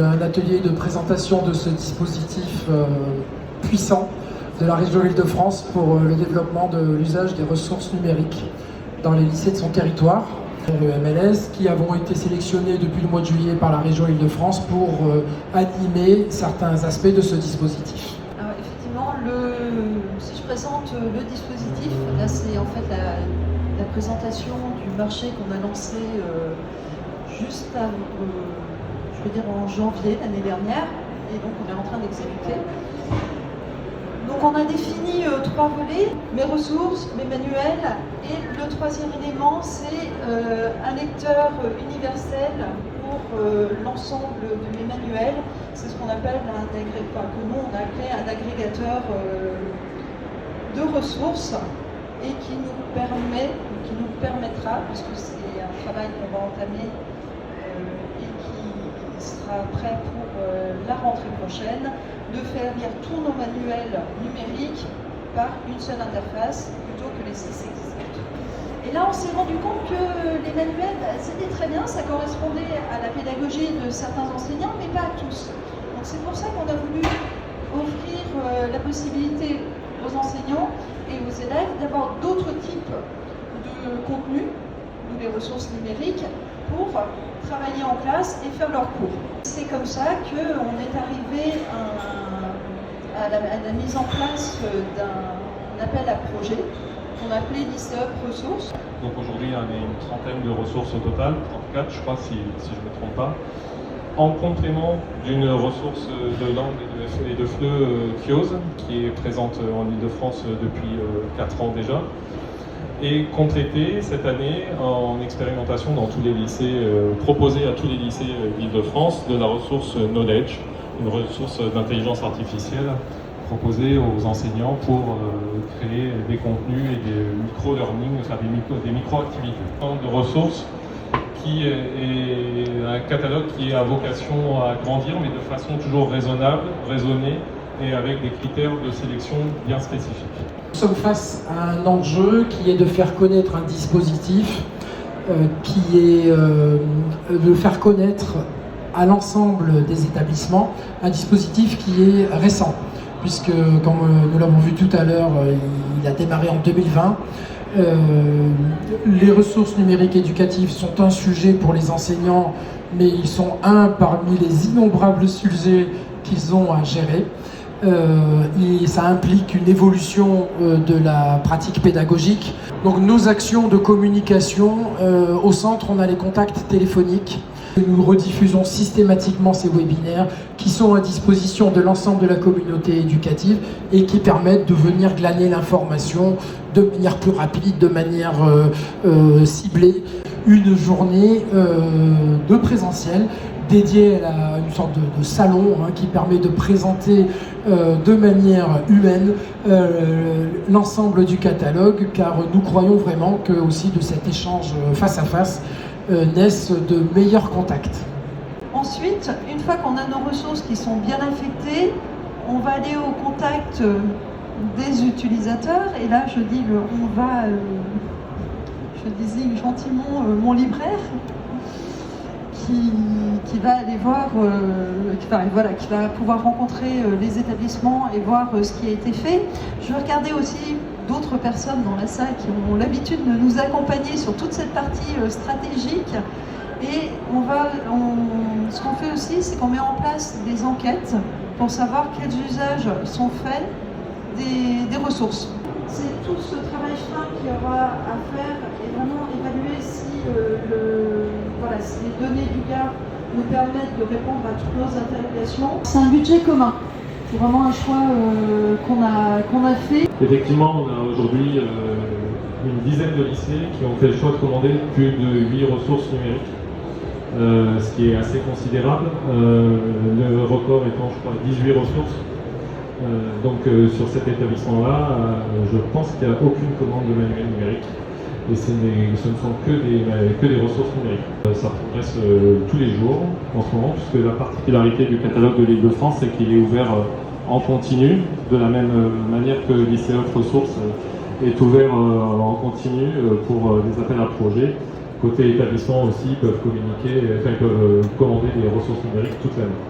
un atelier de présentation de ce dispositif puissant de la région Île-de-France pour le développement de l'usage des ressources numériques dans les lycées de son territoire. Le MLS, qui avons été sélectionnés depuis le mois de juillet par la région Île-de-France pour animer certains aspects de ce dispositif. Alors effectivement, si je présente le dispositif, là c'est en fait la présentation du marché qu'on a lancé juste je veux dire en janvier l'année dernière, et donc on est en train d'exécuter. Donc on a défini 3 volets, mes ressources, mes manuels, et le troisième élément c'est un lecteur universel pour l'ensemble de mes manuels. C'est ce qu'on appelle que nous on a appelé un agrégateur de ressources, et qui nous permettra, puisque c'est un travail qu'on va entamer et qui sera prêt pour la rentrée prochaine, de faire lire tous nos manuels numériques par une seule interface plutôt que les 6 existantes. Et là, on s'est rendu compte que les manuels, c'était très bien, ça correspondait à la pédagogie de certains enseignants, mais pas à tous. Donc c'est pour ça qu'on a voulu offrir la possibilité aux enseignants et aux élèves d'avoir d'autres types de contenus, ou des ressources numériques, pour travailler en classe et faire leurs cours. C'est comme ça qu'on est arrivé à la mise en place d'un appel à projet qu'on appelait Lycée-Up Ressources. Donc aujourd'hui, on a une trentaine de ressources au total, 34 je crois si je ne me trompe pas, en complément d'une ressource de langue et de FLE Kiose, qui est présente en Île-de-France depuis 4 ans déjà, et complétée cette année en expérimentation dans tous les lycées, proposée à tous les lycées d'Île-de-France, de la ressource Knowledge, une ressource d'intelligence artificielle proposée aux enseignants pour créer des contenus et des micro-learning, enfin des micro-activités. De ressources qui est un catalogue qui a vocation à grandir, mais de façon toujours raisonnable, raisonnée, et avec des critères de sélection bien spécifiques. Nous sommes face à un enjeu qui est de faire connaître un dispositif, de faire connaître à l'ensemble des établissements un dispositif qui est récent, puisque, comme nous l'avons vu tout à l'heure, il a démarré en 2020. Les ressources numériques éducatives sont un sujet pour les enseignants, mais ils sont un parmi les innombrables sujets qu'ils ont à gérer. Et ça implique une évolution de la pratique pédagogique. Donc nos actions de communication, au centre on a les contacts téléphoniques. Nous rediffusons systématiquement ces webinaires qui sont à disposition de l'ensemble de la communauté éducative et qui permettent de venir glaner l'information de manière plus rapide, de manière ciblée. Une journée de présentiel dédiée à une sorte de salon qui permet de présenter de manière humaine l'ensemble du catalogue, car nous croyons vraiment que aussi de cet échange face à face naissent de meilleurs contacts. Ensuite, une fois qu'on a nos ressources qui sont bien affectées, on va aller au contact des utilisateurs, et là je dis je désigne gentiment mon libraire qui va aller voir, qui va pouvoir rencontrer les établissements et voir ce qui a été fait. Je vais regarder aussi d'autres personnes dans la salle qui ont l'habitude de nous accompagner sur toute cette partie stratégique. Et ce qu'on fait aussi, c'est qu'on met en place des enquêtes pour savoir quels usages sont faits des ressources. C'est tout ce travail fin qu'il y aura à faire et vraiment évaluer si les données du GAR nous permettent de répondre à toutes nos interrogations. C'est un budget commun. C'est vraiment un choix qu'on a fait. Effectivement, on a aujourd'hui une dizaine de lycées qui ont fait le choix de commander plus de 8 ressources numériques, ce qui est assez considérable. Le record étant, je crois, 18 ressources. Donc sur cet établissement-là, je pense qu'il n'y a aucune commande de manuel numérique. Et ce ne sont que des ressources numériques. Ça progresse tous les jours en ce moment, puisque la particularité du catalogue de l'Île-de-France, c'est qu'il est ouvert en continu, de la même manière que Lycée-Up Ressources est ouvert en continu pour les appels à projets. côté établissement aussi, peuvent communiquer, enfin, ils peuvent commander des ressources numériques toute l'année.